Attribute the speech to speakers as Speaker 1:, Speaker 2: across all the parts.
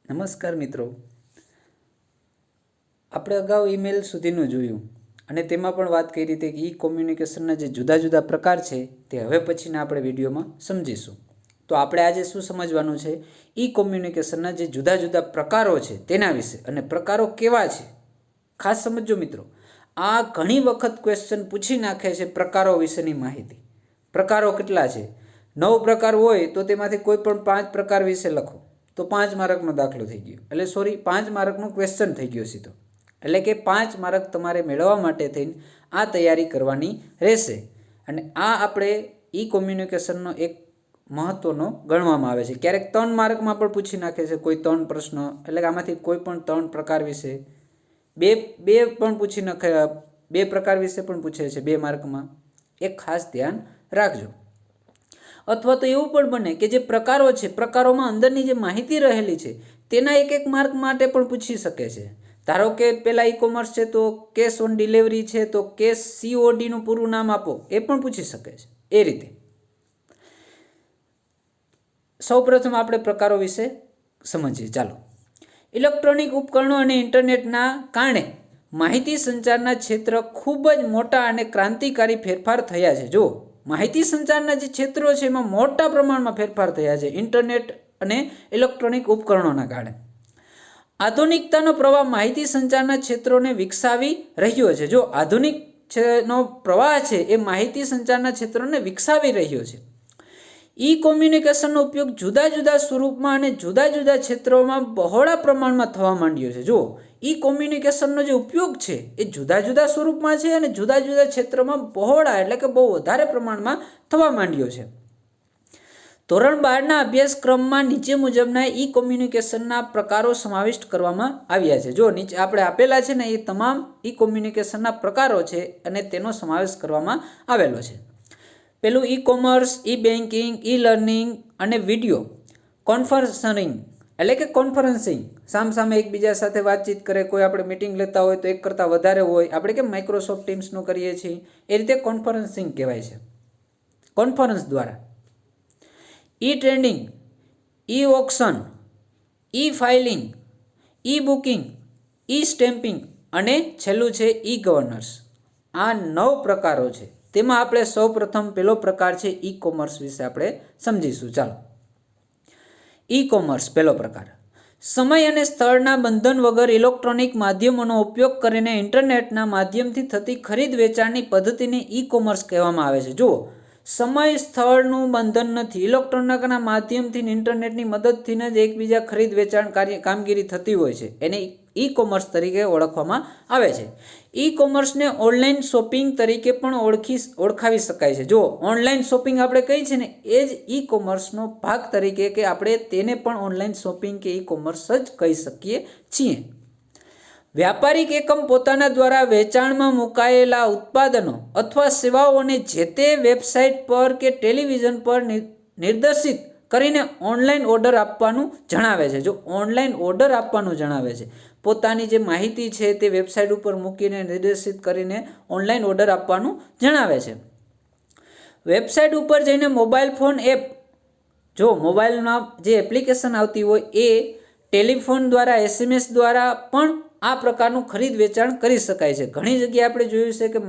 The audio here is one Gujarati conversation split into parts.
Speaker 1: નમસ્કાર મિત્રો, આપણે અગાઉ ઈમેલ સુધીનું જોયું અને તેમાં પણ વાત કરી હતી કે ઈ કોમ્યુનિકેશનના જે જુદા જુદા પ્રકાર છે તે હવે પછીના આપણે વિડીયોમાં સમજીશું. તો આપણે આજે શું સમજવાનું છે, ઈ કોમ્યુનિકેશનના જે જુદા જુદા પ્રકારો છે તેના વિશે, અને પ્રકારો કેવા છે ખાસ સમજો મિત્રો. આ ઘણી વખત ક્વેશ્ચન પૂછી નાખે છે પ્રકારો વિશેની માહિતી. પ્રકારો કેટલા છે? 9 પ્રકાર હોય તો તેમાંથી કોઈ પણ 5 પ્રકાર વિશે લખો તો 5 માર્કનો દાખલો થઈ ગયો, એટલે સોરી 5 માર્કનું ક્વેશ્ચન થઈ ગયો સીધો. એટલે કે 5 માર્ક તમારે મેળવવા માટે થઈને આ તૈયારી કરવાની રહેશે. અને આ આપણે ઈ કોમ્યુનિકેશનનો એક મહત્વનો ગણવામાં આવે છે. ક્યારેક 3 માર્કમાં પણ પૂછી નાખે છે કોઈ 3 પ્રશ્ન, એટલે કે આમાંથી કોઈ પણ 3 પ્રકાર વિશે, બે પણ પૂછી નાખે, 2 પ્રકાર વિશે પણ પૂછે છે 2 માર્કમાં. એક ખાસ ધ્યાન રાખજો. અથવા તો એવું પણ બને કે જે પ્રકારો છે, પ્રકારોમાં અંદરની જે માહિતી રહેલી છે તેના એક માર્ક માટે પણ પૂછી શકે છે. ધારો કે પેલા ઈ કોમર્સ છે તો કેશ ઓન ડિલિવરી છે તો કેશ COD નું પૂરું નામ આપો, એ પણ પૂછી શકે છે. એ રીતે સૌપ્રથમ આપણે પ્રકારો વિશે સમજીએ. ચાલો. ઇલેક્ટ્રોનિક ઉપકરણો અને ઇન્ટરનેટના કારણે માહિતી સંચારના ક્ષેત્ર ખૂબ જ મોટા અને ક્રાંતિકારી ફેરફાર થયા છે. જો માહિતી સંચારના જે ક્ષેત્રો છે એમાં મોટા પ્રમાણમાં ફેરફાર થયા છે ઇન્ટરનેટ અને ઇલેક્ટ્રોનિક ઉપકરણોના કારણે. આધુનિકતાનો પ્રવાહ માહિતી સંચારના ક્ષેત્રોને વિકસાવી રહ્યો છે. જો આધુનિકનો પ્રવાહ છે એ માહિતી સંચારના ક્ષેત્રોને વિકસાવી રહ્યો છે. ઈ કોમ્યુનિકેશનનો ઉપયોગ જુદા જુદા સ્વરૂપમાં અને જુદા જુદા ક્ષેત્રોમાં બહોળા પ્રમાણમાં થવા માંડ્યો છે. જો ઈ કોમ્યુનિકેશનનો જે ઉપયોગ છે એ જુદા જુદા સ્વરૂપમાં છે અને જુદા જુદા ક્ષેત્રોમાં બહોળા એટલે કે બહુ વધારે પ્રમાણમાં થવા માંડ્યો છે. ધોરણ 12ના અભ્યાસક્રમમાં નીચે મુજબના ઈ કોમ્યુનિકેશનના પ્રકારો સમાવિષ્ટ કરવામાં આવ્યા છે. જો નીચે આપણે આપેલા છે ને એ તમામ ઈ કોમ્યુનિકેશનના પ્રકારો છે અને તેનો સમાવેશ કરવામાં આવેલો છે. પેલું ઈ કોમર્સ, ઈ બેન્કિંગ, ઈ લર્નિંગ અને વિડીયો કોન્ફરન્સિંગ, એટલે કે કોન્ફરન્સિંગ, સામસામે એકબીજા સાથે વાતચીત કરે. કોઈ આપણે મિટિંગ લેતા હોય તો એક કરતાં વધારે હોય, આપણે કેમ માઇક્રોસોફ્ટ ટીમ્સનું કરીએ છીએ એ રીતે કોન્ફરન્સિંગ કહેવાય છે, કોન્ફરન્સ દ્વારા. ઈ ટ્રેડિંગ, ઈ ઓક્શન, ઈ filing, e booking, e stamping અને છેલ્લું છે ઈ ગવર્નન્સ. આ 9 પ્રકારો છે. તેમાં આપણે સૌપ્રથમ પહેલો પ્રકાર છે ઈ કોમર્સ વિશે આપણે સમજીશું. ચાલો. ઈ કોમર્સ પહેલો પ્રકાર. સમય અને સ્થળના બંધન વગર ઇલેક્ટ્રોનિક માધ્યમોનો ઉપયોગ કરીને ઇન્ટરનેટના માધ્યમથી થતી ખરીદ વેચાણની પદ્ધતિને ઈ કોમર્સ કહેવામાં આવે છે. જુઓ, સમય સ્થળનું બંધન નથી, ઇલેક્ટ્રોનિકના માધ્યમથી ઇન્ટરનેટની મદદથી જ એકબીજા ખરીદ વેચાણ કામગીરી થતી હોય છે. એને ઈ કોમર્સ તરીકે ઓળખવામાં આવે છે. ઈ કોમર્સને ઓનલાઈન શોપિંગ તરીકે પણ ઓળખાવી શકાય છે. જો ઓનલાઈન શોપિંગ આપણે કહી છે ને એ જ ઈ કોમર્સનો ભાગ તરીકે, કે આપણે તેને પણ ઓનલાઈન શોપિંગ કે ઈ કોમર્સ જ કહી શકીએ છીએ. વ્યાપારિક એકમ પોતાના દ્વારા વેચાણમાં મુકાયેલા ઉત્પાદનો અથવા સેવાઓને જે તે વેબસાઇટ પર કે ટેલિવિઝન પર નિર્દેશિત કરીને ઓનલાઈન ઓર્ડર આપવાનું જણાવે છે. જો ઓનલાઈન ઓર્ડર આપવાનું જણાવે છે, પોતાની જે માહિતી છે તે વેબસાઇટ ઉપર મૂકીને નિર્દેશિત કરીને ઓનલાઈન ઓર્ડર આપવાનું જણાવે છે. વેબસાઇટ ઉપર જઈને મોબાઈલ ફોન એપ, જો મોબાઈલમાં જે એપ્લિકેશન આવતી હોય એ, ટેલિફોન દ્વારા, SMS દ્વારા પણ આ પ્રકારનું ખરીદ વેચાણ કરી શકાય છે. ઘણી જગ્યાએ આપણે જોયું છે કે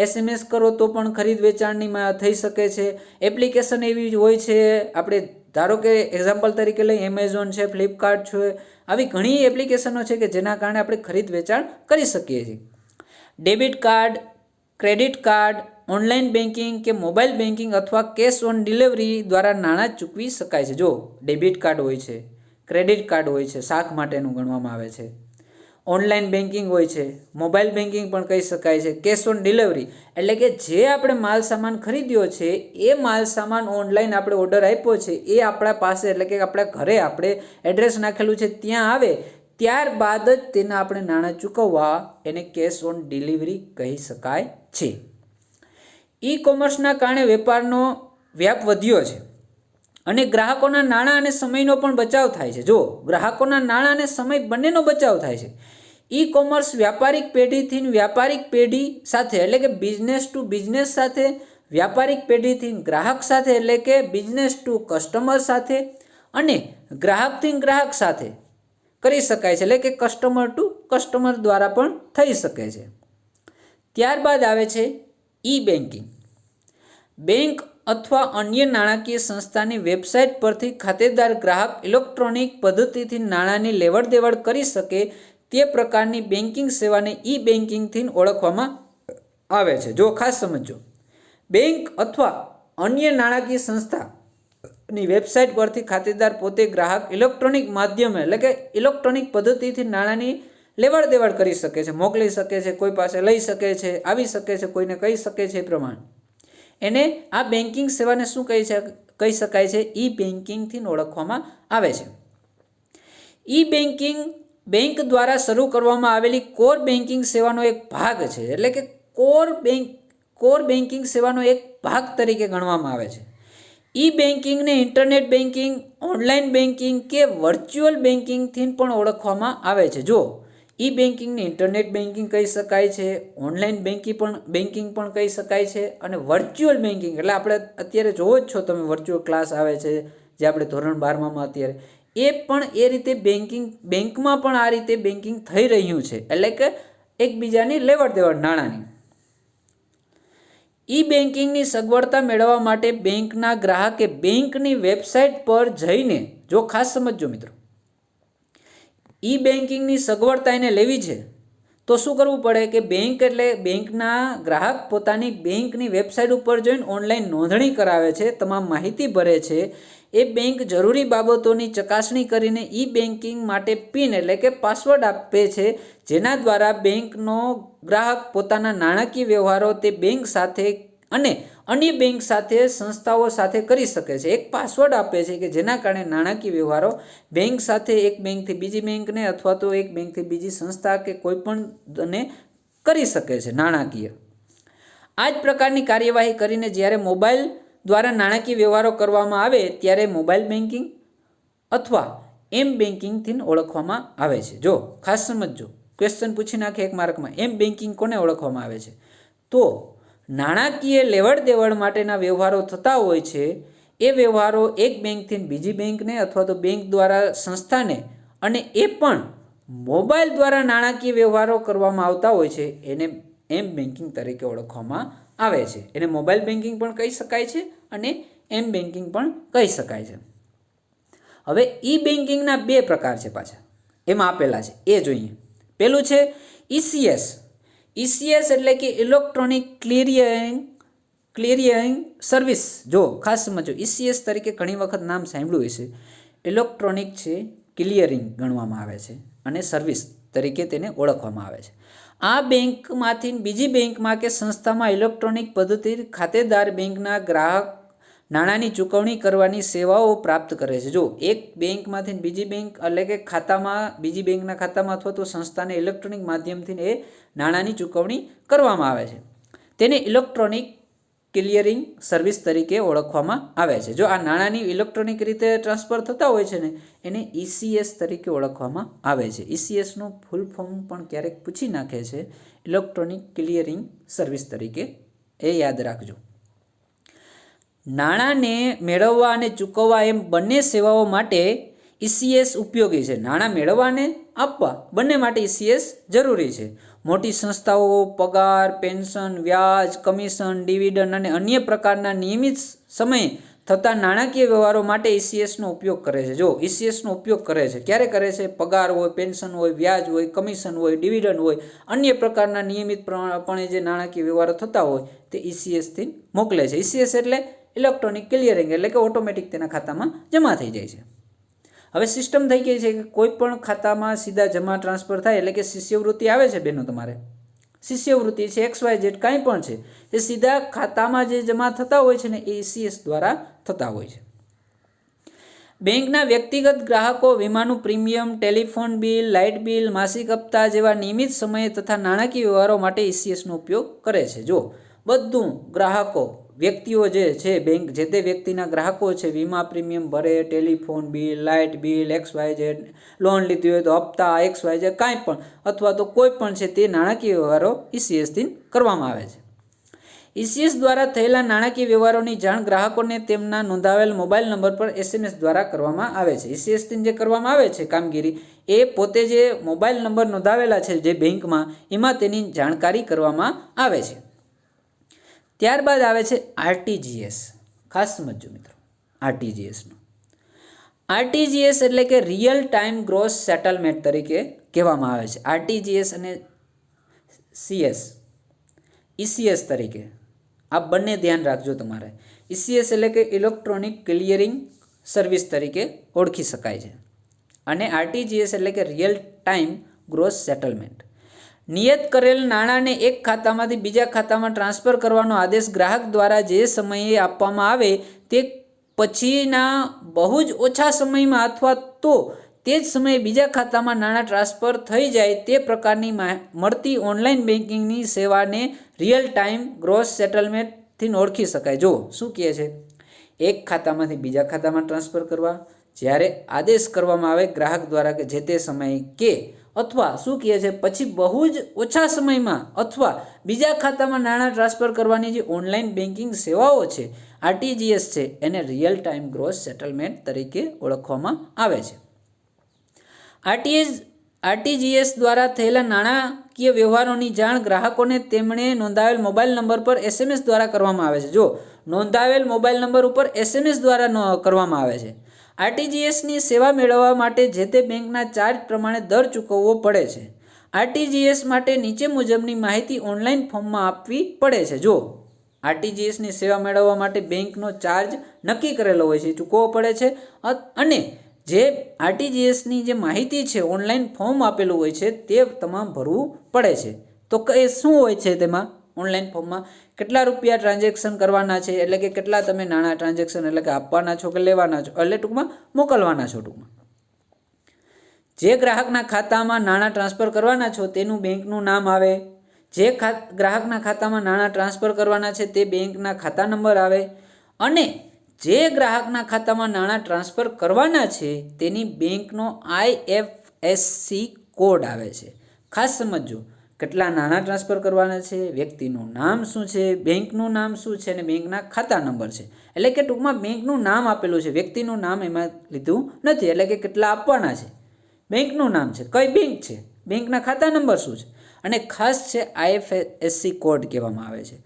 Speaker 1: SMS કરો તો પણ ખરીદ વેચાણની થઈ શકે છે. એપ્લિકેશન એવી હોય છે, આપણે ધારો કે એક્ઝામ્પલ તરીકે લઈ એમેઝોન છે, ફ્લિપકાર્ટ છે, આવી ઘણી એપ્લિકેશનો છે કે જેના કારણે આપણે ખરીદ વેચાણ કરી શકીએ છીએ. Debit card, credit card, online banking કે મોબાઈલ બેન્કિંગ અથવા કેશ ઓન ડિલિવરી દ્વારા નાણાં ચૂકવી શકાય છે. જો ડેબિટ કાર્ડ હોય છે, ક્રેડિટ કાર્ડ હોય છે, શાક માટેનું ગણવામાં આવે છે, ઓનલાઈન બેન્કિંગ હોય છે, મોબાઈલ બેન્કિંગ પણ કહી શકાય છે, કેશ ઓન ડિલિવરી એટલે કે જે આપણે માલ સામાન ખરીદ્યો છે એ માલ સામાન ઓનલાઈન આપણે ઓર્ડર આપ્યો છે એ આપણા પાસે, એટલે કે આપણા ઘરે આપણે એડ્રેસ નાખેલું છે ત્યાં આવે, ત્યારબાદ જ તેના આપણે નાણાં ચૂકવવા, એને કેશ ઓન ડિલિવરી કહી શકાય છે. ઈ કોમર્સના કારણે વેપારનો વ્યાપ વધ્યો છે અને ગ્રાહકોના નાણાં અને સમયનો પણ બચાવ થાય છે. જો ગ્રાહકોના નાણાં અને સમય બંનેનો બચાવ થાય છે. ઈ કોમર્સ વ્યાપારિક પેઢીથી વ્યાપારિક પેઢી સાથે, એટલે કે બિઝનેસ ટુ બિઝનેસ સાથે, વ્યાપારિક પેઢીથી ગ્રાહક સાથે, એટલે કે બિઝનેસ ટુ કસ્ટમર સાથે, અને ગ્રાહકથી ગ્રાહક સાથે કરી શકાય છે, એટલે કે કસ્ટમર ટુ કસ્ટમર દ્વારા પણ થઈ શકે છે. ત્યારબાદ આવે છે ઈ બેન્કિંગ. બેંક અથવા અન્ય નાણાકીય સંસ્થાની વેબસાઇટ પરથી ખાતેદાર ગ્રાહક ઇલેક્ટ્રોનિક પદ્ધતિથી નાણાંની લેવડ દેવડ કરી શકે તે પ્રકારની બેન્કિંગ સેવાને ઈ બેન્કિંગથી ઓળખવામાં આવે છે. જો ખાસ સમજો, બેંક અથવા અન્ય નાણાકીય સંસ્થાની વેબસાઇટ પરથી ખાતેદાર પોતે ગ્રાહક ઇલેક્ટ્રોનિક માધ્યમે એટલે કે ઇલેક્ટ્રોનિક પદ્ધતિથી નાણાંની લેવડ દેવડ કરી શકે છે, મોકલી શકે છે, કોઈ પાસે લઈ શકે છે, આવી શકે છે, કોઈને કહી શકે છે. એ પ્રમાણે એને આ બેન્કિંગ સેવાને શું કહી શકાય છે? ઈ બેન્કિંગથી ઓળખવામાં આવે છે. ઈ બેન્કિંગ બેંક દ્વારા શરૂ કરવામાં આવેલી કોર બેન્કિંગ સેવાનો એક ભાગ છે, એટલે કે કોર બેન્કિંગ સેવાનો એક ભાગ તરીકે ગણવામાં આવે છે. ઈ બેન્કિંગને ઇન્ટરનેટ બેન્કિંગ, ઓનલાઈન બેન્કિંગ કે વર્ચ્યુઅલ બેન્કિંગથી પણ ઓળખવામાં આવે છે. જો ઈ બેન્કિંગને ઇન્ટરનેટ બેન્કિંગ કહી શકાય છે, ઓનલાઈન બેન્કિંગ પણ કહી શકાય છે, અને વર્ચ્યુઅલ બેન્કિંગ એટલે આપણે અત્યારે જોવો જ છો તમે, વર્ચ્યુઅલ ક્લાસ આવે છે જે આપણે ધોરણ 12માં અત્યારે એ પણ એ રીતે બેંકમાં પણ આ રીતે બેન્કિંગ થઈ રહ્યું છે, એટલે કે એકબીજાની લેવડ દેવડ નાણાંની. ઈ બેન્કિંગની સગવડતા મેળવવા માટે બેંકના ગ્રાહકે બેંકની વેબસાઇટ પર જઈને, જો ખાસ સમજો મિત્રો, ઈ બેન્કિંગની સગવડતા એને લેવી છે તો શું કરવું પડે કે બેંકના ગ્રાહક પોતાની બેંકની વેબસાઇટ ઉપર જઈને ઓનલાઈન નોંધણી કરાવે છે, તમામ માહિતી ભરે છે. એ બેંક જરૂરી બાબતોની ચકાસણી કરીને ઈ બેન્કિંગ માટે પિન એટલે કે પાસવર્ડ આપે છે, જેના દ્વારા બેંકનો ગ્રાહક પોતાના નાણાકીય વ્યવહારો તે બેંક સાથે અને અન્ય બેંક સાથે સંસ્થાઓ સાથે કરી શકે છે. એક પાસવર્ડ આપે છે કે જેના કારણે નાણાકીય વ્યવહારો બેંક સાથે એક બેંકથી બીજી બેંકને અથવા તો એક બેંકથી બીજી સંસ્થા કે કોઈ પણ કરી શકે છે નાણાકીય. આ જ પ્રકારની કાર્યવાહી કરીને જ્યારે મોબાઈલ દ્વારા નાણાકીય વ્યવહારો કરવામાં આવે ત્યારે મોબાઈલ બેન્કિંગ અથવા એમ બેન્કિંગથી ઓળખવામાં આવે છે. જો ખાસ સમજો, ક્વેશ્ચન પૂછી નાખે એક માર્કમાં, એમ બેન્કિંગ કોને ઓળખવામાં આવે છે? તો નાણાકીય લેવડ દેવડ માટેના વ્યવહારો થતા હોય છે, એ વ્યવહારો એક બેંકથી બીજી બેંકને અથવા તો બેંક દ્વારા સંસ્થાને, અને એ પણ મોબાઈલ દ્વારા નાણાકીય વ્યવહારો કરવામાં આવતા હોય છે, એને એમ બેન્કિંગ તરીકે ઓળખવામાં આવે છે. એને મોબાઈલ બેન્કિંગ પણ કહી શકાય છે અને એમ બેન્કિંગ પણ કહી શકાય છે. હવે ઈ બેન્કિંગના 2 પ્રકાર છે પાછા, એમાં આપેલા છે એ જોઈએ. પેલું છે ઈસીએસ. ઈસીએસ એટલે કે ઇલેક્ટ્રોનિક ક્લિયરિંગ સર્વિસ. જો ખાસ સમજો, ઈસીએસ તરીકે ઘણી વખત નામ સાંભળ્યું હશે. ઇલેક્ટ્રોનિક છે ક્લિયરિંગ ગણવામાં આવે છે અને સર્વિસ તરીકે તેને ઓળખવામાં આવે છે. આ બેંકમાંથી બીજી બેંકમાં કે સંસ્થામાં ઇલેક્ટ્રોનિક પદ્ધતિ ખાતેદાર બેંકના ગ્રાહક નાણાંની ચૂકવણી કરવાની સેવાઓ પ્રાપ્ત કરે છે. જો એક બેંકમાંથી બીજી બેંક એટલે કે ખાતામાં, બીજી બેંકના ખાતામાં અથવા તો સંસ્થાને ઇલેક્ટ્રોનિક માધ્યમથી એ નાણાંની ચૂકવણી કરવામાં આવે છે, તેને ઇલેક્ટ્રોનિક ક્લિયરિંગ સર્વિસ તરીકે ઓળખવામાં આવે છે. જો આ નાણાંની ઇલેક્ટ્રોનિક રીતે ટ્રાન્સફર થતા હોય છે ને, એને ઈસીએસ તરીકે ઓળખવામાં આવે છે. ઈસીએસનું ફૂલ ફોર્મ પણ ક્યારેક પૂછી નાખે છે, ઇલેક્ટ્રોનિક ક્લિયરિંગ સર્વિસ તરીકે, એ યાદ રાખજો. નાણાંને મેળવવા અને ચૂકવવા એમ બંને સેવાઓ માટે ઈસીએસ ઉપયોગી છે. નાણાં મેળવવા અને આપવા બંને માટે ઈસીએસ જરૂરી છે. મોટી સંસ્થાઓ પગાર, પેન્શન, વ્યાજ, કમિશન, ડિવિડન્ડ અને અન્ય પ્રકારના નિયમિત સમયે થતા નાણાકીય વ્યવહારો માટે ઈસીએસનો ઉપયોગ કરે છે. જો ઈસીએસનો ઉપયોગ કરે છે, ક્યારે કરે છે? પગાર હોય, પેન્શન હોય, વ્યાજ હોય, કમિશન હોય, ડિવિડન્ડ હોય, અન્ય પ્રકારના નિયમિતપણે જે નાણાકીય વ્યવહારો થતા હોય તે ઈસીએસથી મોકલે છે. ઈસીએસ એટલે ઇલેક્ટ્રોનિક ક્લિયરિંગ, એટલે કે ઓટોમેટિક તેના ખાતામાં જમા થઈ જાય છે. હવે સિસ્ટમ થઈ ગઈ છે કે કોઈ પણ ખાતામાં સીધા જમા ટ્રાન્સફર થાય, એટલે કે શિષ્યવૃત્તિ આવે છે બેનો, તમારે શિષ્યવૃત્તિ છે, XYZ કાંઈ પણ છે, એ સીધા ખાતામાં જે જમા થતા હોય છે ને, એ ઈસીએસ દ્વારા થતા હોય છે. બેંકના વ્યક્તિગત ગ્રાહકો વીમાનું premium, telephone bill, light bill, માસિક હપ્તા જેવા નિયમિત સમયે તથા નાણાકીય વ્યવહારો માટે ઈસીએસનો ઉપયોગ કરે છે. જો બધું ગ્રાહકો, વ્યક્તિઓ જે છે, બેંક જે તે વ્યક્તિના ગ્રાહકો છે, વીમા પ્રીમિયમ ભરે, telephone bill, light bill, XYZ, loan લીધી હોય તો હપ્તા, XYZ કાંઈ પણ, અથવા તો કોઈ પણ છે તે નાણાકીય વ્યવહારો ઈસીએસથી કરવામાં આવે છે. ઈસીએસ દ્વારા થયેલા નાણાકીય વ્યવહારોની જાણ ગ્રાહકોને તેમના નોંધાવેલ મોબાઈલ નંબર પર એસએમએસ દ્વારા કરવામાં આવે છે. ઈસીએસથી જે કરવામાં આવે છે કામગીરી, એ પોતે જે મોબાઈલ નંબર નોંધાવેલા છે જે બેંકમાં, એમાં તેની જાણકારી કરવામાં આવે છે. ત્યારબાદ આવે છે આરટીજીએસ. ખાસ સમજો મિત્રો આરટીજીએસનો. આરટીજીએસ એટલે કે રિયલ ટાઈમ ગ્રોસ સેટલમેન્ટ તરીકે કહેવામાં આવે છે. આરટીજીએસ અને સીએસ ઈસીએસ તરીકે આ બંને ધ્યાન રાખજો તમારે. ઈસીએસ એટલે કે ઇલેક્ટ્રોનિક ક્લિયરિંગ સર્વિસ તરીકે ઓળખી શકાય છે અને આરટીજીએસ એટલે કે રિયલ ટાઈમ ગ્રોસ સેટલમેન્ટ. નિયત કરેલ નાણાંને એક ખાતામાંથી બીજા ખાતામાં ટ્રાન્સફર કરવાનો આદેશ ગ્રાહક દ્વારા જે સમયે આપવામાં આવે તે પછીના બહુ જ ઓછા સમયમાં અથવા તો તે જ સમયે બીજા ખાતામાં નાણાં ટ્રાન્સફર થઈ જાય તે પ્રકારની મળતી ઓનલાઈન બેન્કિંગની સેવાને રિયલ ટાઈમ ગ્રોસ સેટલમેન્ટથી ઓળખી શકાય. જો શું કહે છે, એક ખાતામાંથી બીજા ખાતામાં ટ્રાન્સફર કરવા જ્યારે આદેશ કરવામાં આવે ગ્રાહક દ્વારા કે જે તે સમયે કે અથવા શું કહે છે પછી બહુ જ ઓછા સમયમાં અથવા બીજા ખાતામાં નાણાં ટ્રાન્સફર કરવાની જે ઓનલાઈન બેન્કિંગ સેવાઓ છે આરટીજીએસ છે, એને રિયલ ટાઈમ ગ્રોસ સેટલમેન્ટ તરીકે ઓળખવામાં આવે છે. આરટીજીએસ દ્વારા થયેલા નાણાકીય વ્યવહારોની જાણ ગ્રાહકોને તેમણે નોંધાવેલ મોબાઈલ નંબર પર એસએમએસ દ્વારા કરવામાં આવે છે. જો નોંધાવેલ મોબાઈલ નંબર ઉપર એસએમએસ દ્વારા કરવામાં આવે છે. આરટીજીએસની સેવા મેળવવા માટે જે તે બેંકના ચાર્જ પ્રમાણે દર ચૂકવવો પડે છે. આરટીજીએસ માટે નીચે મુજબની માહિતી ઓનલાઈન ફોર્મમાં આપવી પડે છે. જો આરટીજીએસની સેવા મેળવવા માટે બેંકનો ચાર્જ નક્કી કરેલો હોય છે, ચૂકવવો પડે છે અને જે આરટીજીએસની જે માહિતી છે ઓનલાઈન ફોર્મ આપેલું હોય છે તે તમામ ભરવું પડે છે. તો એ શું હોય છે તેમાં ઓનલાઈન ફોર્મમાં કેટલા રૂપિયા ટ્રાન્ઝેક્શન કરવાના છે, એટલે કે કેટલા તમે નાણાં ટ્રાન્ઝેક્શન એટલે કે આપવાના છો કે લેવાના છો, એટલે ટૂંકમાં મોકલવાના છો. ટૂંકમાં જે ગ્રાહકના ખાતામાં નાણાં ટ્રાન્સફર કરવાના છો તેનું બેંકનું નામ આવે, જે ગ્રાહકના ખાતામાં નાણાં ટ્રાન્સફર કરવાના છે તે બેંકના ખાતા નંબર આવે અને જે ગ્રાહકના ખાતામાં નાણાં ટ્રાન્સફર કરવાના છે તેની બેંકનો IFSC કોડ આવે છે. ખાસ સમજો, કેટલા નાણાં ટ્રાન્સફર કરવાના છે, વ્યક્તિનું નામ શું છે, બેંકનું નામ શું છે અને બેંકના ખાતા નંબર છે. એટલે કે ટૂંકમાં બેંકનું નામ આપેલું છે, વ્યક્તિનું નામ એમાં લીધું નથી. એટલે કે કેટલા આપવાના છે, બેંકનું નામ છે, કઈ બેંક છે, બેંકના ખાતા નંબર શું છે અને ખાસ છે IFSC કોડ કહેવામાં આવે છે.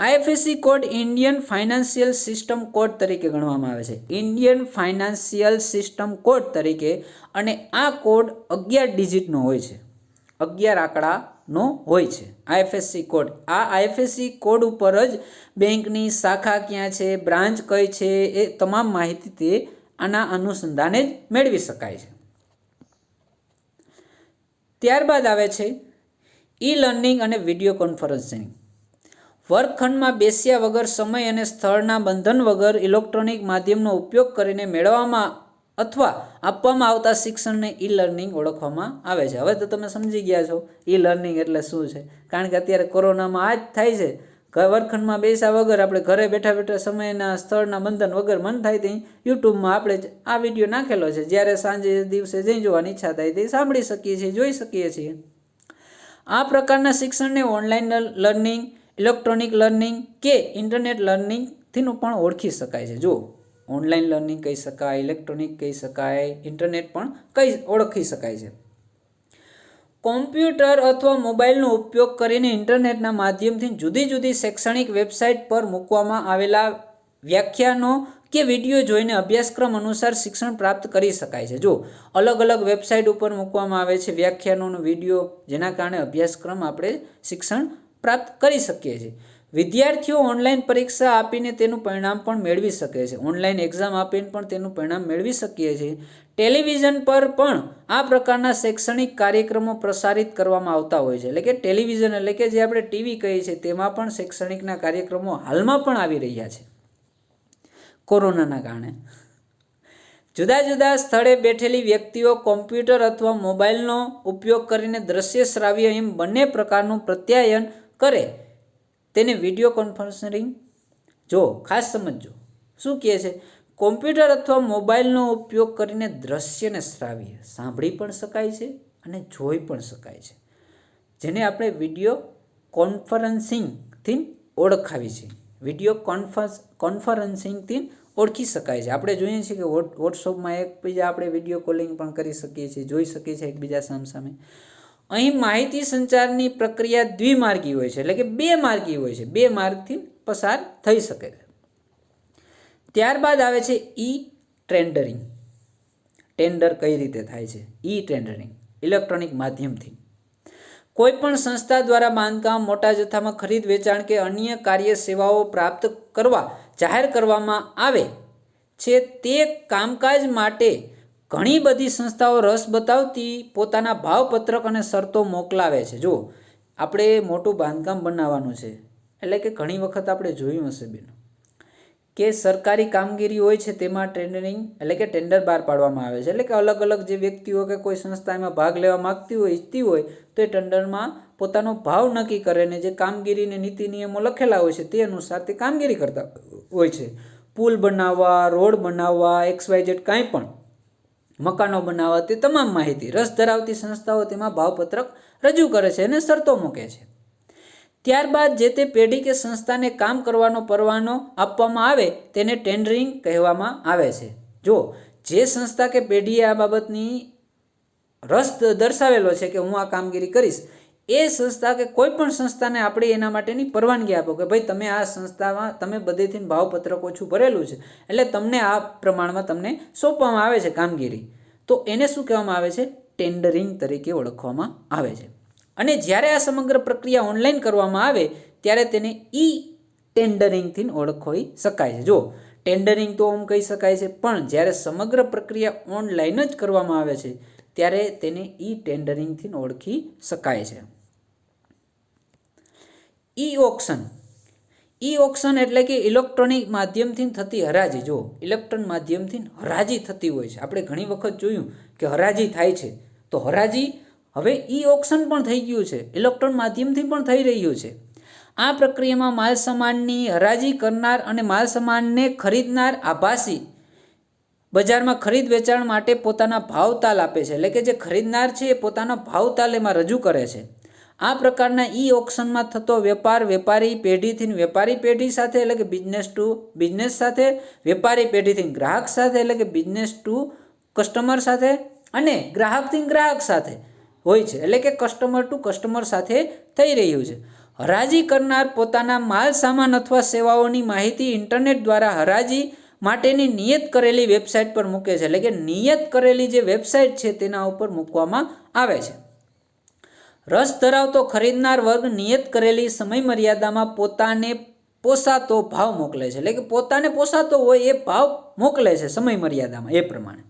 Speaker 1: IFSC code Indian financial system code તરીકે ગણવામાં આવે છે. ઇન્ડિયન ફાઇનાન્શિયલ સિસ્ટમ કોડ તરીકે. અને આ કોડ 11 ડિજિટનો હોય છે, 11 આંકડાનો હોય છે IFSC કોડ. આ IFSC કોડ ઉપર જ બેંકની શાખા ક્યાં છે, બ્રાન્ચ કઈ છે, એ તમામ માહિતી તે આના અનુસંધાને જ મેળવી શકાય છે. ત્યારબાદ આવે છે ઈ લર્નિંગ અને વિડીયો કોન્ફરન્સિંગ. વર્ગખંડમાં બેસ્યા વગર સમય અને સ્થળના બંધન વગર ઇલેક્ટ્રોનિક માધ્યમનો ઉપયોગ કરીને મેળવવામાં અથવા આપવામાં આવતા શિક્ષણને ઈ લર્નિંગ ઓળખવામાં આવે છે. હવે તો તમે સમજી ગયા છો ઈ લર્નિંગ એટલે શું છે, કારણ કે અત્યારે કોરોનામાં આ જ થાય છે. વર્ગખંડમાં બેસ્યા વગર આપણે ઘરે બેઠા બેઠા સમયના સ્થળના બંધન વગર મન થાય તે યુટ્યુબમાં આપણે આ વિડીયો નાખેલો છે, જ્યારે સાંજે દિવસે જઈ જોવાની ઈચ્છા થાય તે સાંભળી શકીએ છીએ, જોઈ શકીએ છીએ. આ પ્રકારના શિક્ષણને ઓનલાઈન લર્નિંગ, ઇલેક્ટ્રોનિક લર્નિંગ કે ઇન્ટરનેટ લર્નિંગથી પણ ઓળખી શકાય છે. જો ઓનલાઈન લર્નિંગ કહી શકાય, ઇલેક્ટ્રોનિક કહી શકાય, ઇન્ટરનેટ પણ ઓળખી શકાય છે. કોમ્પ્યુટર અથવા મોબાઈલનો ઉપયોગ કરીને ઇન્ટરનેટના માધ્યમથી જુદી જુદી શૈક્ષણિક વેબસાઇટ પર મૂકવામાં આવેલા વ્યાખ્યાનો કે વિડીયો જોઈને અભ્યાસક્રમ અનુસાર શિક્ષણ પ્રાપ્ત કરી શકાય છે. જો અલગ અલગ વેબસાઇટ ઉપર મૂકવામાં આવે છે વ્યાખ્યાનોનો વિડીયો, જેના કારણે અભ્યાસક્રમ આપણે શિક્ષણ પ્રાપ્ત કરી શકીએ છીએ. વિદ્યાર્થીઓ ઓનલાઈન પરીક્ષા આપીને તેનું પરિણામ પણ મેળવી શકે છે. ઓનલાઈન એક્ઝામ આપીને પણ તેનું પરિણામ મેળવી શકીએ છીએ. ટેલિવિઝન પર પણ આ પ્રકારના શૈક્ષણિક કાર્યક્રમો પ્રસારિત કરવામાં આવતા હોય છે. એટલે કે ટેલિવિઝન એટલે કે જે આપણે ટીવી કહીએ છીએ તેમાં પણ શૈક્ષણિકના કાર્યક્રમો હાલમાં પણ આવી રહ્યા છે. કોરોનાના કારણે જુદા જુદા સ્થળે બેઠેલી વ્યક્તિઓ કોમ્પ્યુટર અથવા મોબાઈલનો ઉપયોગ કરીને દ્રશ્ય શ્રાવ્ય એમ બંને પ્રકારનું પ્રત્યાયન કરે તેને વિડીયો કોન્ફરન્સિંગ. જો ખાસ સમજો શું કહે છે, કોમ્પ્યુટર અથવા મોબાઈલનો ઉપયોગ કરીને દ્રશ્ય ને શ્રાવ્ય સાંભળી પણ શકાય છે અને જોઈ પણ શકાય છે, જેને આપણે વિડીયો કોન્ફરન્સિંગથી ઓળખાવી છે, વિડીયો કોન્ફરન્સિંગથી ઓળખી શકાય છે. આપણે જોઈએ છીએ કે વોટ્સઅપમાં એકબીજા આપણે વિડીયો કોલિંગ પણ કરી શકીએ છીએ, જોઈ શકીએ છીએ એકબીજા સામસામે. અહીં માહિતી સંચારની પ્રક્રિયા દ્વિમાર્ગી હોય છે, એટલે કે બે માર્ગી હોય છે, બે માર્ગથી પસાર થઈ શકે છે. ત્યારબાદ આવે છે ઈ ટેન્ડરિંગ. ટેન્ડર કઈ રીતે થાય છે? ઈ ટેન્ડરિંગ ઇલેક્ટ્રોનિક માધ્યમથી કોઈ પણ સંસ્થા દ્વારા બાંધકામ, મોટા જથ્થામાં ખરીદ વેચાણ કે અન્ય કાર્ય સેવાઓ પ્રાપ્ત કરવા જાહેર કરવામાં આવે છે. તે કામકાજ માટે ઘણી બધી સંસ્થાઓ રસ બતાવતી પોતાના ભાવપત્રક અને શરતો મોકલાવે છે. જો આપણે મોટું બાંધકામ બનાવવાનું છે, એટલે કે ઘણી વખત આપણે જોયું હશે બેન કે સરકારી કામગીરી હોય છે, તેમાં ટેન્ડરિંગ એટલે કે ટેન્ડર બહાર પાડવામાં આવે છે. એટલે કે અલગ અલગ જે વ્યક્તિઓ કે કોઈ સંસ્થા એમાં ભાગ લેવા માગતી હોય, ઈચ્છતી હોય, તો એ ટેન્ડરમાં પોતાનો ભાવ નક્કી કરે ને જે કામગીરીને નીતિ નિયમો લખેલા હોય છે તે અનુસાર તે કામગીરી કરતા હોય છે. પુલ બનાવવા, રોડ બનાવવા, XYZ કાંઈ પણ મકાનો બનાવવા, તે તમામ માહિતી રસ ધરાવતી સંસ્થાઓ તેમાં ભાવપત્રક રજૂ કરે છે અને શરતો મૂકે છે. ત્યારબાદ જે તે પેઢી કે સંસ્થાને કામ કરવાનો પરવાનો આપવામાં આવે તેને ટેન્ડરિંગ કહેવામાં આવે છે. જો જે સંસ્થા કે પેઢીએ આ બાબતની રસ દર્શાવેલો છે કે હું આ કામગીરી કરીશ, એ સંસ્થા કે કોઈ પણ સંસ્થાને આપણે એના માટેની પરવાનગી આપો કે ભાઈ તમે આ સંસ્થામાં તમે બધેથી ભાવપત્રક ઓછું ભરેલું છે, એટલે તમને આ પ્રમાણમાં તમને સોંપવામાં આવે છે કામગીરી, તો એને શું કહેવામાં આવે છે? ટેન્ડરિંગ તરીકે ઓળખવામાં આવે છે. અને જ્યારે આ સમગ્ર પ્રક્રિયા ઓનલાઈન કરવામાં આવે ત્યારે તેને ઈ ટેન્ડરિંગથી ઓળખી શકાય છે. જો ટેન્ડરિંગ તો આમ કહી શકાય છે, પણ જ્યારે સમગ્ર પ્રક્રિયા ઓનલાઈન જ કરવામાં આવે છે ત્યારે તેને ઈ ટેન્ડરિંગથી ઓળખી શકાય છે. ઈ ઓક્શન. ઈ ઓક્શન એટલે કે ઇલેક્ટ્રોનિક માધ્યમથી થતી હરાજી. જો ઇલેક્ટ્રોનિક માધ્યમથી હરાજી થતી હોય છે, આપણે ઘણી વખત જોયું કે હરાજી થાય છે, તો હરાજી હવે ઈ ઓક્શન પણ થઈ ગયું છે, ઇલેક્ટ્રોનિક માધ્યમથી પણ થઈ રહ્યું છે. આ પ્રક્રિયામાં માલ સામાનની હરાજી કરનાર અને માલ સામાનને ખરીદનાર આભાસી બજારમાં ખરીદ વેચાણ માટે પોતાના ભાવતાલ આપે છે. એટલે કે જે ખરીદનાર છે એ પોતાનો ભાવતાલ એમાં રજૂ કરે છે. આ પ્રકારના ઈ ઓક્શનમાં થતો વેપાર વેપારી પેઢીથી વેપારી પેઢી સાથે એટલે કે બિઝનેસ ટુ બિઝનેસ સાથે, વેપારી પેઢીથી ગ્રાહક સાથે એટલે કે બિઝનેસ ટુ કસ્ટમર સાથે, અને ગ્રાહકથી ગ્રાહક સાથે હોય છે, એટલે કે કસ્ટમર ટુ કસ્ટમર સાથે થઈ રહ્યું છે. હરાજી કરનાર પોતાના માલ સામાન અથવા સેવાઓની માહિતી ઇન્ટરનેટ દ્વારા હરાજી માટેની નિયત કરેલી વેબસાઇટ પર મૂકે છે. એટલે કે નિયત કરેલી જે વેબસાઇટ છે તેના ઉપર મૂકવામાં આવે છે. રસ ધરાવતો ખરીદનાર વર્ગ નિયત કરેલી સમય મર્યાદામાં પોતાને પોસાતો ભાવ મોકલે છે. એટલે કે પોતાને પોસાતો હોય એ ભાવ મોકલે છે સમય મર્યાદામાં એ પ્રમાણે.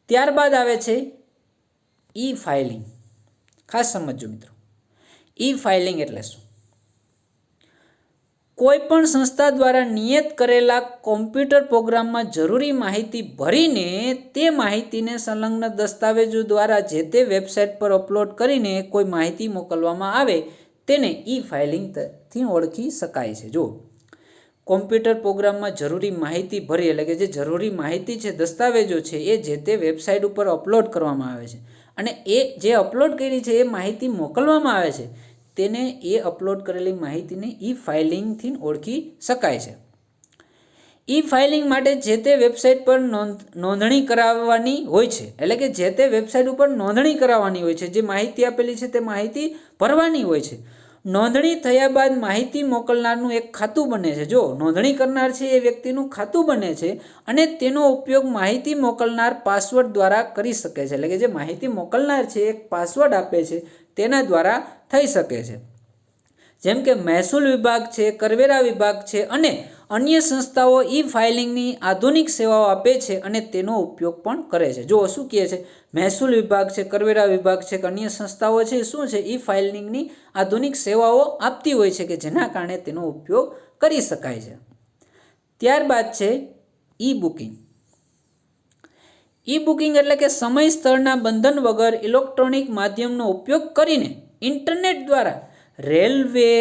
Speaker 1: ત્યારબાદ આવે છે ઈ ફાઇલિંગ. ખાસ સમજજો મિત્રો, ઈ ફાઇલિંગ એટલે શું? કોઈ પણ સંસ્થા દ્વારા નિયત કરેલા કોમ્પ્યુટર પ્રોગ્રામમાં જરૂરી માહિતી ભરીને તે માહિતીને સંલગ્ન દસ્તાવેજો દ્વારા જે તે વેબસાઇટ પર અપલોડ કરીને કોઈ માહિતી મોકલવામાં આવે તેને ઈ ફાઇલિંગથી ઓળખી શકાય છે. જો કોમ્પ્યુટર પ્રોગ્રામમાં જરૂરી માહિતી ભરી એટલે કે જે જરૂરી માહિતી છે, દસ્તાવેજો છે, એ જે તે વેબસાઇટ ઉપર અપલોડ કરવામાં આવે છે અને એ જે અપલોડ કરી છે એ માહિતી મોકલવામાં આવે છે તેને એ અપલોડ કરેલી માહિતીને ઈ ફાઇલિંગથી ઓળખી શકાય છે. ઈ ફાઇલિંગ માટે જે તે વેબસાઇટ પર નોંધણી કરાવવાની હોય છે. એટલે કે જે તે વેબસાઇટ ઉપર નોંધણી કરાવવાની હોય છે, જે માહિતી આપેલી છે તે માહિતી ભરવાની હોય છે. નોંધણી થયા બાદ માહિતી મોકલનારનું એક ખાતું બને છે. જો નોંધણી કરનાર છે એ વ્યક્તિનું ખાતું બને છે અને તેનો ઉપયોગ માહિતી મોકલનાર પાસવર્ડ દ્વારા કરી શકે છે. એટલે કે જે માહિતી મોકલનાર છે એક પાસવર્ડ આપે છે તેના દ્વારા થઈ શકે છે. જેમ કે મહેસૂલ વિભાગ છે, કરવેરા વિભાગ છે અને અન્ય સંસ્થાઓ ઈ ફાઇલિંગની આધુનિક સેવાઓ આપે છે અને તેનો ઉપયોગ પણ કરે છે. જો શું કહે છે, મહેસૂલ વિભાગ છે, કરવેરા વિભાગ છે કે અન્ય સંસ્થાઓ છે શું છે, ઈ ફાઇલિંગની આધુનિક સેવાઓ આપતી હોય છે કે જેના કારણે તેનો ઉપયોગ કરી શકાય છે. ત્યારબાદ છે ઈ બુકિંગ. ઈ બુકિંગ એટલે કે સમય સ્થળના બંધન વગર ઇલેક્ટ્રોનિક માધ્યમનો ઉપયોગ કરીને ઇન્ટરનેટ દ્વારા રેલવે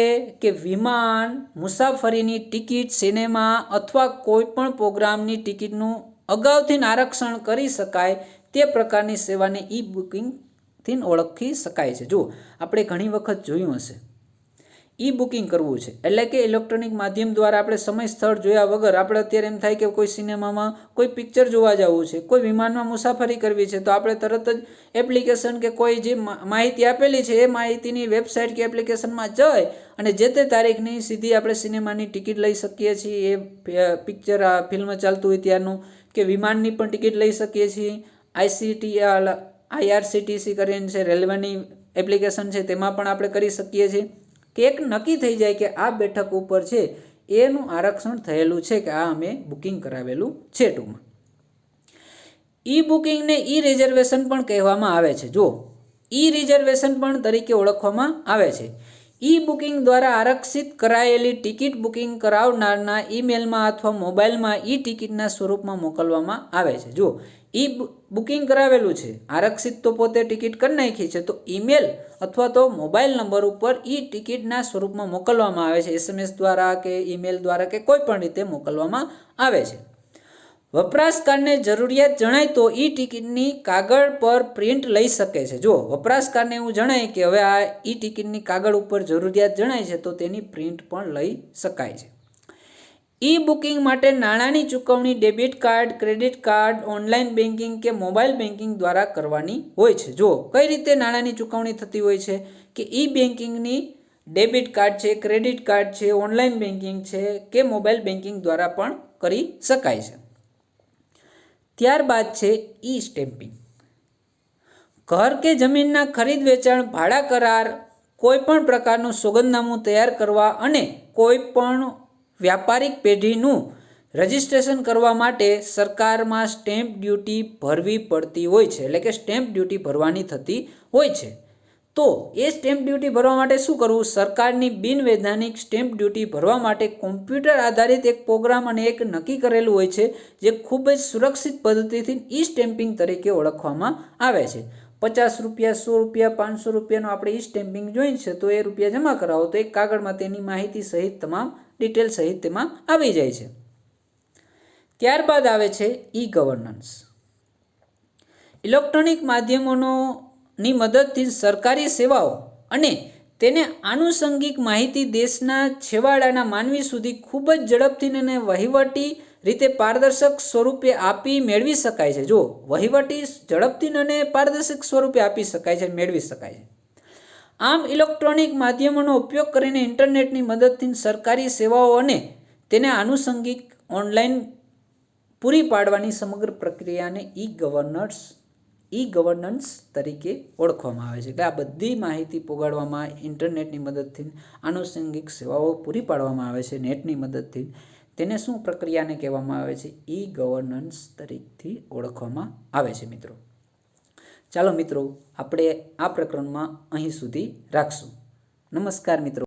Speaker 1: કે વિમાન મુસાફરીની ટિકિટ, સિનેમા અથવા કોઈ પણ પ્રોગ્રામની ટિકિટનું અગાઉથી આરક્ષણ કરી શકાય તે પ્રકારની સેવાને ઈ બુકિંગથી ઓળખી શકાય છે. જો આપણે ઘણી વખત જોયું હશે ઈ બુકિંગ કરવું છે એટલે કે ઇલેક્ટ્રોનિક માધ્યમ દ્વારા આપણે સમય સ્થળ જોયા વગર આપણે અત્યારે એમ થાય કે કોઈ સિનેમામાં કોઈ પિક્ચર જોવા જવું છે, કોઈ વિમાનમાં મુસાફરી કરવી છે, તો આપણે તરત જ એપ્લિકેશન કે કોઈ જે માહિતી આપેલી છે એ માહિતીની વેબસાઇટ કે એપ્લિકેશનમાં જઈ અને જે તે તારીખની સીધી આપણે સિનેમાની ટિકિટ લઈ શકીએ છીએ, એ પિક્ચર ફિલ્મ ચાલતું હોય ત્યારનું, કે વિમાનની પણ ટિકિટ લઈ શકીએ છીએ. IRCTC કરીને છે રેલવેની એપ્લિકેશન છે તેમાં પણ આપણે કરી શકીએ છીએ કે એક નક્કી થઈ જાય કે આ બેઠક ઉપર છે એનું આરક્ષણ થયેલું છે કે આ અમે બુકિંગ કરાવેલું છે. ટૂંકમાં ઈ બુકિંગને ઈ રિઝર્વેશન પણ કહેવામાં આવે છે. જો ઈ રિઝર્વેશન પણ તરીકે ઓળખવામાં આવે છે. ઈ બુકિંગ દ્વારા આરક્ષિત કરાયેલી ટિકિટ બુકિંગ કરાવનારના ઈમેલમાં અથવા મોબાઈલમાં ઈ ટિકિટના સ્વરૂપમાં મોકલવામાં આવે છે. જો ઈ બુકિંગ કરાવેલું છે, આરક્ષિત તો પોતે ટિકિટ કરી નાખી છે, તો ઈમેલ અથવા તો મોબાઈલ નંબર ઉપર ઈ ટિકિટના સ્વરૂપમાં મોકલવામાં આવે છે. SMS દ્વારા કે ઈમેલ દ્વારા કે કોઈ પણ રીતે મોકલવામાં આવે છે. વપરાશકારને જરૂરિયાત જણાય તો ઈ ટિકિટની કાગળ પર પ્રિન્ટ લઈ શકે છે. જો વપરાશકારને એવું જણાય કે હવે આ ઈ ટિકિટની કાગળ ઉપર જરૂરિયાત જણાય છે તો તેની પ્રિન્ટ પણ લઈ શકાય છે. ઈ બુકિંગ માટે નાણાંની ચૂકવણી debit card, credit card, online banking કે મોબાઈલ બેન્કિંગ દ્વારા કરવાની હોય છે. જો કઈ રીતે નાણાંની ચૂકવણી થતી હોય છે કે ઈ બેન્કિંગની ડેબિટ કાર્ડ છે, ક્રેડિટ કાર્ડ છે, ઓનલાઈન બેન્કિંગ છે કે મોબાઈલ બેન્કિંગ દ્વારા પણ કરી શકાય છે. ત્યારબાદ છે ઈ સ્ટેમ્પિંગ. ઘર કે જમીનના ખરીદ વેચાણ, ભાડા કરાર, કોઈ પણ પ્રકારનું સોગંદનામું તૈયાર કરવા અને કોઈ પણ વ્યાપારિક પેઢીનું રજિસ્ટ્રેશન કરવા માટે સરકારમાં સ્ટેમ્પ ડ્યુટી ભરવી પડતી હોય છે, એટલે કે સ્ટેમ્પ ડ્યુટી ભરવાની થતી હોય છે. તો એ સ્ટેમ્પ ડ્યુટી ભરવા માટે શું કરવું? સરકારની બિનવૈધાનિક સ્ટેમ્પ ડ્યુટી ભરવા માટે કોમ્પ્યુટર આધારિત એક પ્રોગ્રામ અને એક નક્કી કરેલું હોય છે જે ખૂબ જ સુરક્ષિત પદ્ધતિથી ઈ સ્ટેમ્પિંગ તરીકે ઓળખવામાં આવે છે. 50 રૂપિયા, 100 રૂપિયા, 500 રૂપિયાનું આપણે ઈ સ્ટેમ્પિંગ જોઈને છે તો એ રૂપિયા જમા કરાવો તો એક કાગળમાં તેની માહિતી સહિત તમામ ડિટેલ સહિત તેમાં આવી જાય છે. ત્યારબાદ આવે છે ઈ ગવર્નન્સ. ઇલેક્ટ્રોનિક માધ્યમોની મદદથી સરકારી સેવાઓ અને તેને આનુષંગિક માહિતી દેશના છેવાડાના માનવી સુધી ખૂબ જ ઝડપથી અને વહીવટી રીતે પારદર્શક સ્વરૂપે આપી મેળવી શકાય છે. જો વહીવટી ઝડપથી અને પારદર્શક સ્વરૂપે આપી શકાય છે, મેળવી શકાય છે. આમ ઇલેક્ટ્રોનિક માધ્યમોનો ઉપયોગ કરીને ઇન્ટરનેટની મદદથી સરકારી સેવાઓ અને તેને આનુષંગિક ઓનલાઈન પૂરી પાડવાની સમગ્ર પ્રક્રિયાને ઈ ગવર્નન્સ તરીકે ઓળખવામાં આવે છે. એટલે આ બધી માહિતી પોગાડવામાં ઇન્ટરનેટની મદદથી આનુષંગિક સેવાઓ પૂરી પાડવામાં આવે છે નેટની મદદથી, તેને શું પ્રક્રિયાને કહેવામાં આવે છે? ઈ ગવર્નન્સ તરીકેથી ઓળખવામાં આવે છે. મિત્રો ચાલો મિત્રો આપણે આ પ્રકરણમાં અહીં સુધી રાખશું. નમસ્કાર મિત્રો.